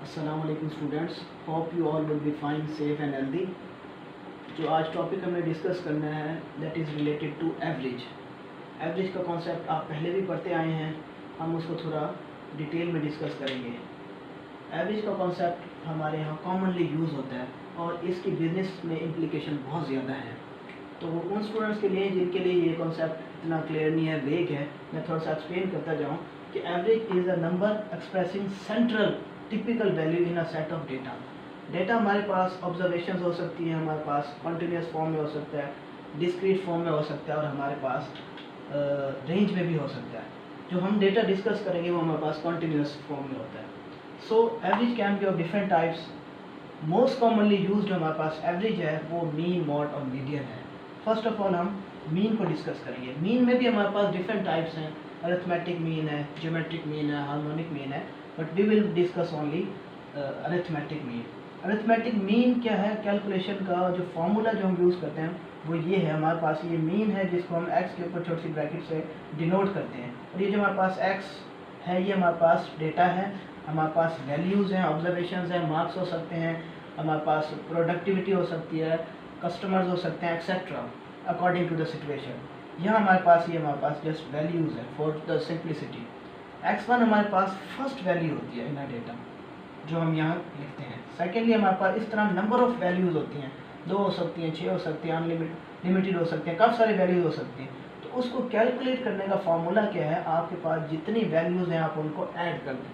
अस्सलाम वालेकुम students, hope you all will be fine, safe and healthy. जो आज टॉपिक हमने डिस्कस करना है that is related to average. Average का कॉन्सेप्ट आप पहले भी पढ़ते आए हैं, हम उसको थोड़ा डिटेल में डिस्कस करेंगे। एवरेज का कॉन्सेप्ट हमारे यहाँ कॉमनली यूज़ होता है और इसकी बिजनेस में इम्प्लीकेशन बहुत ज़्यादा है। तो वो उन स्टूडेंट्स के लिए जिनके लिए ये कॉन्सेप्ट इतना क्लियर नहीं है, वेग है, मैं थोड़ा सा एक्सप्लेन करता जाऊँ कि average is a number expressing central typical value in a set of data. Data हमारे पास ऑब्जर्वेशंस हो सकती हैं, हमारे पास कॉन्टीन्यूस फॉर्म में हो सकता है, डिस्क्रीट फॉर्म में हो सकता है और हमारे पास रेंज में भी हो सकता है। जो हम डेटा डिस्कस करेंगे वो हमारे पास कॉन्टीन्यूस फॉर्म में होता है। So average can be of different types. Most commonly used हमारे पास एवरेज है वो मीन, मॉड और मीडियन है। फर्स्ट ऑफ ऑल हम मीन को डिस्कस करेंगे। मीन में भी हमारे पास डिफरेंट टाइप्स हैं, अरिथमेटिक मीन है, ज्योमेट्रिक मीन है, हार्मोनिक मीन है, but we will discuss only arithmetic mean. अरिथमेटिक मीन क्या है? कैलकुलेशन का जो फार्मूला जो हम यूज़ करते हैं वो ये है। हमारे पास ये मीन है जिसको हम एक्स के ऊपर छोटी सी ब्रैकेट से डिनोट करते हैं, और ये जो हमारे पास एक्स है ये हमारे पास डेटा है, हमारे पास वैल्यूज़ हैं, ऑब्जर्वेशंस हैं, मार्क्स हो सकते हैं, हमारे पास प्रोडक्टिविटी हो सकती है, कस्टमर्स हो सकते हैं, etcetera according to the situation. यहाँ हमारे पास जस्ट वैल्यूज़ है फॉर द सिंप्लिसिटी। x1 हमारे पास फर्स्ट वैल्यू होती है इन डेटा जो हम यहाँ लिखते हैं। सेकेंडली हमारे पास इस तरह नंबर ऑफ़ वैल्यूज़ होती हैं, 2 हो सकती हैं, 6 हो सकती हैं, अनलिमिटेड हो सकती हैं, काफ़ी सारी वैल्यूज़ हो सकती हैं। तो उसको कैलकुलेट करने का फार्मूला क्या है? आपके पास जितनी वैल्यूज़ हैं आप उनको ऐड कर दें,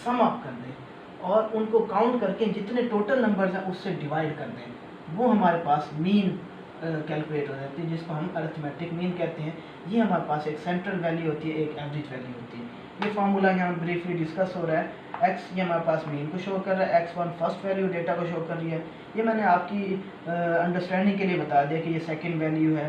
सम अप कर दें और उनको काउंट करके जितने टोटल नंबर्स हैं उससे डिवाइड कर दें। वो हमारे पास मीन कैलकुलेट हो जाती है, जिसको हम अरिथमेटिक मीन कहते हैं। ये हमारे पास एक सेंट्रल वैल्यू होती है, एक एवरेज वैल्यू होती है। ये फार्मूला यहाँ ब्रीफली डिस्कस हो रहा है। x ये हमारे पास मीन को शो कर रहा है, x1 फर्स्ट वैल्यू डेटा को शो कर रही है। ये मैंने आपकी अंडरस्टैंडिंग के लिए बता दिया कि ये सेकंड वैल्यू है।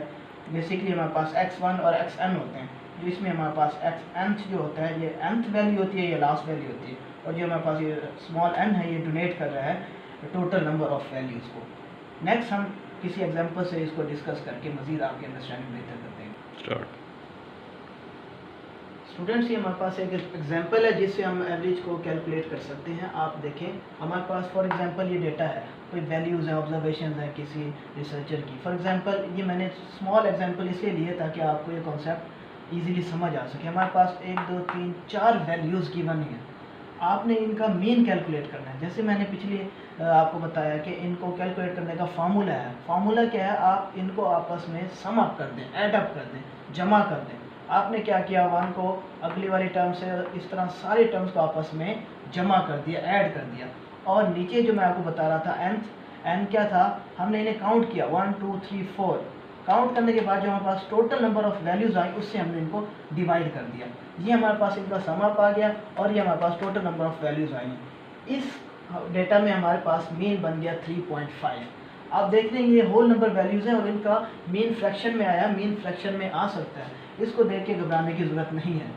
बेसिकली हमारे पास x1 और xn होते हैं, जो इसमें हमारे पास xnth जो होता है ये nth वैल्यू होती है, ये लास्ट वैल्यू होती है, और जो हमारे पास ये स्मॉल n है ये डोनेट कर रहा है टोटल नंबर ऑफ वैल्यूज़ को। नेक्स्ट हम किसी एग्जांपल से इसको डिस्कस करके मज़ीद आपकी अंडरस्टैंडिंग बेहतर करते हैं। स्टूडेंट्स, ये हमारे पास एक एग्जांपल है जिससे हम एवरेज को कैलकुलेट कर सकते हैं। आप देखें, हमारे पास फॉर एग्जांपल ये डेटा है, कोई वैल्यूज़ हैं, ऑब्जर्वेशन हैं किसी रिसर्चर की। फॉर एग्जांपल ये मैंने स्मॉल एग्जांपल इसलिए लिए ताकि आपको ये कॉन्सेप्ट ईजिली समझ आ सके। हमारे पास 1 2 3 4 वैल्यूज़ गिवन है, आपने इनका मीन कैलकुलेट करना है। जैसे मैंने पिछले आपको बताया कि इनको कैलकुलेट करने का फार्मूला है। फार्मूला क्या है? आप इनको आपस में सम अप कर दें, ऐड अप कर दें, जमा कर दें। आपने क्या किया? 1 को अगली वाली टर्म से इस तरह सारे टर्म्स को आपस में जमा कर दिया, ऐड कर दिया। और नीचे जो मैं आपको बता रहा था n क्या था? हमने इन्हें काउंट किया 1 2 3 4। काउंट करने के बाद जो हमारे पास टोटल नंबर ऑफ़ वैल्यूज़ आई उससे हमने इनको डिवाइड कर दिया। ये हमारे पास इनका सम अप आ गया और ये हमारे पास टोटल नंबर ऑफ़ वैल्यूज़ आई। इस डेटा में हमारे पास मीन बन गया 3.5। आप देख रहे हैं ये होल नंबर वैल्यूज़ हैं और इनका मीन फ्रैक्शन में आया, मीन फ्रैक्शन में आ सकता है, इसको देख के घबराने की ज़रूरत नहीं है।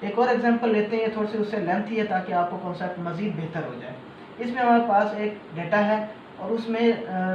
एक और एग्जांपल लेते हैं, ये थोड़ी सी उससे लेंथी है ताकि आपको कॉन्सेप्ट मज़ीद बेहतर हो जाए। इसमें हमारे पास एक डेटा है और उसमें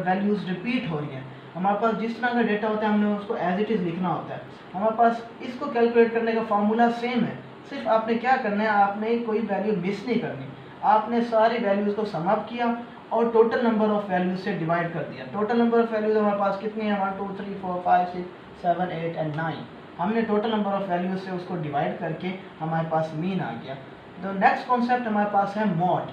वैल्यूज़ रिपीट हो रही हैं। हमारे पास जिस तरह का डेटा होता है हमने उसको एज इट इज़ लिखना होता है। हमारे पास इसको कैलकुलेट करने का फार्मूला सेम है, सिर्फ आपने क्या करना है, आपने कोई वैल्यू मिस नहीं करनी। आपने सारी वैल्यूज़ को सम अप किया और टोटल नंबर ऑफ़ वैल्यूज़ से डिवाइड कर दिया। टोटल नंबर ऑफ़ वैल्यूज़ हमारे पास कितनी है? 1 2 3 4 5 6 7 8 एंड 9। हमने टोटल नंबर ऑफ़ वैल्यूज़ से उसको डिवाइड करके हमारे पास मीन आ गया। तो नेक्स्ट कॉन्सेप्ट हमारे पास है मॉड।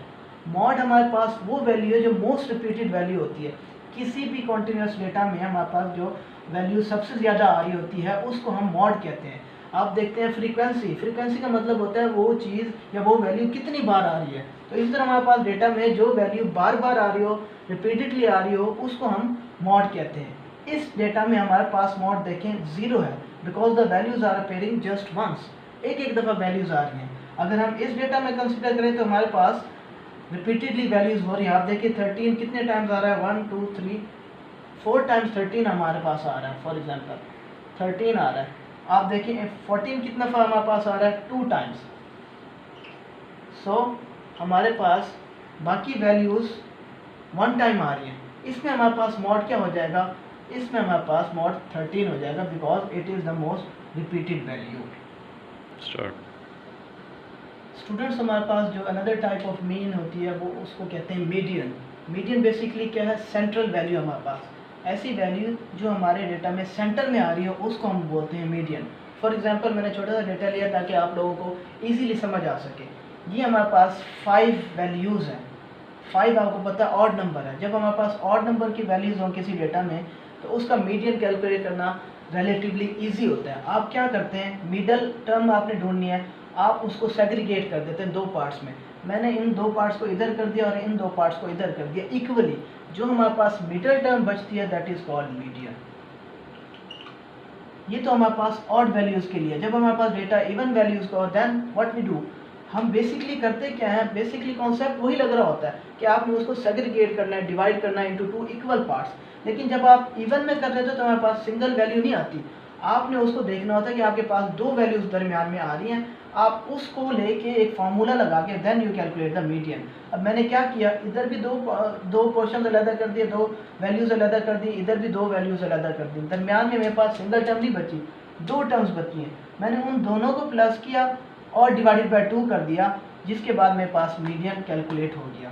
मॉड हमारे पास वो वैल्यू है जो मोस्ट रिपीटेड वैल्यू होती है। किसी भी कॉन्टीन्यूस डेटा में हमारे पास जो वैल्यू सबसे ज़्यादा आ रही होती है उसको हम मॉड कहते हैं। आप देखते हैं फ्रीक्वेंसी का मतलब होता है वो चीज़ या वो वैल्यू कितनी बार आ रही है। तो इस तरह हमारे पास डेटा में जो वैल्यू बार बार आ रही हो, रिपीटेडली आ रही हो, उसको हम मॉड कहते हैं। इस डेटा में हमारे पास मॉड देखें 0 है, because the values are appearing just once. एक दफ़ा वैल्यूज़ आ रही हैं। अगर हम इस डेटा में कंसिडर करें तो हमारे पास रिपीटेडली वैल्यूज़ हो रही हैं। आप देखिए 13 कितने टाइम्स आ रहा है? 1 2 3 4 टाइम्स 13 हमारे पास आ रहा है। फॉर एग्जांपल 13 आ रहा है। आप देखिए 14 कितना दफ़ा हमारे पास आ रहा है? 2 टाइम्स। सो हमारे पास बाकी वैल्यूज़ 1 टाइम आ रही हैं। इसमें हमारे पास मॉड क्या हो जाएगा? इसमें हमारे पास मॉड 13 हो जाएगा, because it is the most repeated value. Students हमारे पास जो अनदर टाइप ऑफ मीन होती है वो उसको कहते हैं मीडियन। मीडियन बेसिकली क्या है, सेंट्रल वैल्यू हमारे पास, ऐसी वैल्यू जो हमारे डेटा में सेंटर में आ रही है उसको हम बोलते हैं मीडियन। फॉर एग्जांपल मैंने छोटा सा डेटा लिया ताकि आप लोगों को इजीली समझ आ सके। ये हमारे पास 5 वैल्यूज़ हैं। 5 आपको पता है ऑड नंबर है। जब हमारे पास ऑड नंबर की वैल्यूज़ हों किसी डेटा में तो उसका मीडियन कैलकुलेट करना रिलेटिवली ईजी होता है। आप क्या करते हैं, मिडल टर्म आपने ढूंढनी है, आप उसको सेग्रीगेट कर देते हैं 2 पार्ट्स में। मैंने इन 2 पार्ट्स को इधर कर दिया और इन 2 पार्ट्स को इधर कर दिया इक्वली। जो हमारे पास मिडल टर्म बचती है दैट इज कॉल्ड मीडियन। ये तो हमारे पास ऑड वैल्यूज के लिए। जब हमारे पास डेटा इवन वैल्यूज का हो देन व्हाट वी डू, हम बेसिकली करते क्या है, बेसिकली कॉन्सेप्ट वही लग रहा होता है कि आपने उसको सेग्रीगेट करना है, डिवाइड करना है इनटू 2 इक्वल पार्ट्स। लेकिन जब आप इवन में कर रहे थे तो हमारे पास सिंगल वैल्यू नहीं आती। आपने उसको देखना होता है कि आपके पास 2 वैल्यूज दरमियान में आ रही हैं, आप उसको लेके एक फार्मूला लगा के then you calculate the median. अब मैंने क्या किया, इधर भी दो पोर्शन अलग कर दिए, 2 वैल्यूज अलग कर दी, इधर भी 2 वैल्यूज अलग कर दी। दरमियान में मेरे पास सिंगल टर्म नहीं बची, 2 टर्म्स बची हैं। मैंने उन दोनों को प्लस किया और डिवाइडेड बाय 2 कर दिया, जिसके बाद मेरे पास मीडियन कैलकुलेट हो गया।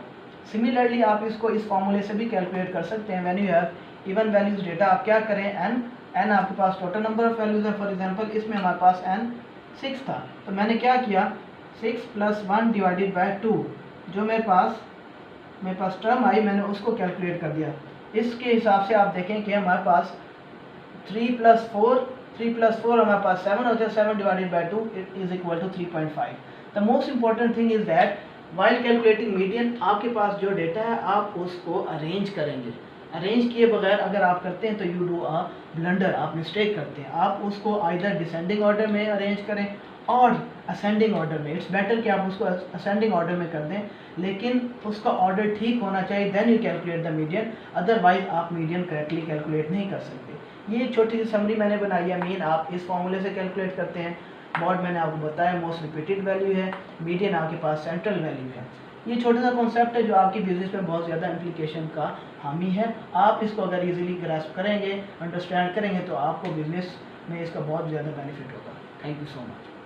सिमिलरली आप इसको इस फॉर्मूले से भी कैलकुलेट कर सकते हैं। When you have even values data, आप क्या करें, n आपके पास टोटल नंबर ऑफ वैल्यूज है। फॉर एग्जांपल इसमें हमारे पास n 6 था, तो मैंने क्या किया, 6 + 1 डिवाइडेड बाय 2, जो मेरे पास टर्म आई मैंने उसको कैलकुलेट कर दिया। इसके हिसाब से आप देखें कि हमारे पास 3 + 4 हमारे पास 7 होता है। 7 divided by 2 is equal to 3.5। The most important thing is that while calculating median, आपके पास जो डेटा है आप उसको अरेंज करेंगे। अरेंज किए बगैर अगर आप करते हैं तो यू डू अ ब्लंडर, आप मिस्टेक करते हैं। आप उसको आइदर डिसेंडिंग ऑर्डर में अरेंज करें और असेंडिंग ऑर्डर में। इट्स बेटर कि आप उसको असेंडिंग ऑर्डर में कर दें, लेकिन उसका ऑर्डर ठीक होना चाहिए, then you calculate the median. Otherwise आप मीडियन करेक्टली कैलकुलेट नहीं कर सकते। ये छोटी सी समरी मैंने बनाई है। मीन आप इस फॉर्मूले से कैलकुलेट करते हैं। मॉड मैंने आपको बताया मोस्ट रिपीटेड वैल्यू है, मीडियन आपके पास सेंट्रल वैल्यू है। ये छोटा सा कॉन्सेप्ट है जो आपकी बिजनेस में बहुत ज़्यादा इम्प्लीकेशन का हामी है। आप इसको अगर इजीली ग्रास्प करेंगे, अंडरस्टैंड करेंगे तो आपको बिजनेस में इसका बहुत ज़्यादा बेनिफिट होगा। Thank you so much.